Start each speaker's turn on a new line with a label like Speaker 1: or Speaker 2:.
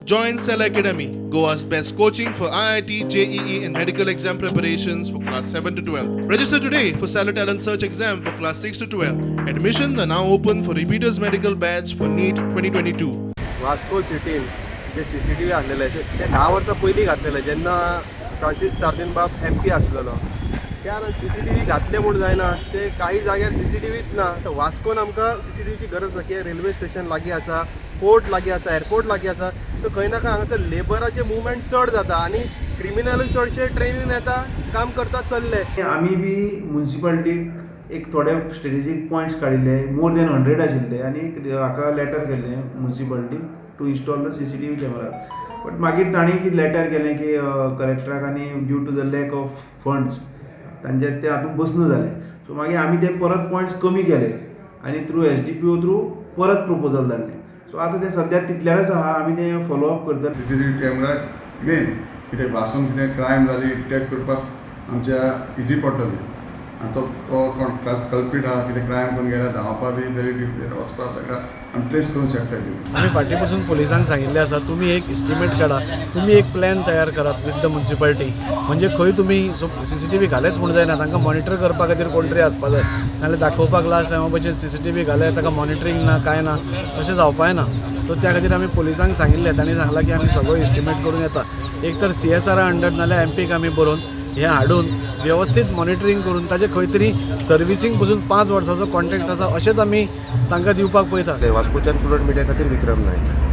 Speaker 1: Join Cell Academy, Goa's best coaching for IIT, JEE and medical exam preparations for class 7 to 12. Register today for Cell Talent Search exam for class 6 to 12. Admissions are now open for repeaters medical batch for NEET 2022.
Speaker 2: Vasco सिटीन जे CCTV आणलेले ते 10 वर्सां पयलीं घातलेले जेन्ना Francis सार्दिनबाब MP आसलेलो त्या CCTV घातले म्हूण जायना ते काही जाग्यार CCTVच ना तर वास्कोन आमकां CCTVची गरज आसा की रेल्वे स्टेशन लागीं आसा पोर्ट लागीं आसा एअरपोर्ट लागीं आसा तर खंय ना खंय हांगासर लेबराचे मुवमेंट चड जाता आनी क्रिमिनलूय चडशे ट्रेनीन येता काम करता चल्ले.
Speaker 3: आमी बी म्युन्सिपालिटीक एक थोडे स्ट्रेटेजीक पॉयंट्स काडिल्ले मोर देन 100 आशिल्ले आनी हाका लेटर केल्लें म्युन्सिपालिटीक to install the CCTV camera. But मागीर तांणी कितें लेटर केलें की कलेक्टराक आनी due to the lack of funds तांचे ते हातूंत बसना जालें. सो मागीर आमी ते परत पॉयंट्स कमी केले आनी थ्रू SDPO थ्रू परत प्रपोजल धाडलें. सो आतां ते सद्या तितल्यारच आहा आमी ते फॉलो अप करता.
Speaker 4: CCTV कॅमेरा मेन कितें वाचून कितें क्रायम जाली डिटेक्ट करपाक आमच्या इजी पडटलें आनी तो कोण कल्पीट आहा कितें क्रायम करून गेल्यार धांवपा बी वेरी वचपाक ताका आमी ट्रेस करूंक शकताली.
Speaker 5: आमी फाटीं पासून पुलिसांक सांगिल्लें आसा तुमी एक इस्टिमेट काडा तुमी एक प्लॅन तयार करात विथ द म्युन्सिपालिटी म्हणजे खंय तुमी CCTV घालेच म्हूण जायना तांकां मॉनिटर करपा खातीर कोण तरी आसपा जाय नाजाल्यार दाखोवपाक लास्ट टायमा भशेन CCTV घाले ताका मॉनिटरींग ना काय ना तशें जावपाय ना. सो त्या खातीर आमी पुलिसांक सांगिल्लें तांणी सांगलां की आमी सगळो इस्टिमेट करून येता एक तर CSR अंडर नाल्यार MPक आमी बरोवन हे हाडून वेवस्थीत मॉनिटरींग करून ताजे खंय तरी सर्विसींग पसून 5 वर्सांचो कॉन्ट्रॅक्ट आसा अशेंच आमी तांकां दिवपाक पळयता.
Speaker 2: वास्कोच्यान प्रुडंट मिडिया खातीर विक्रम नायक.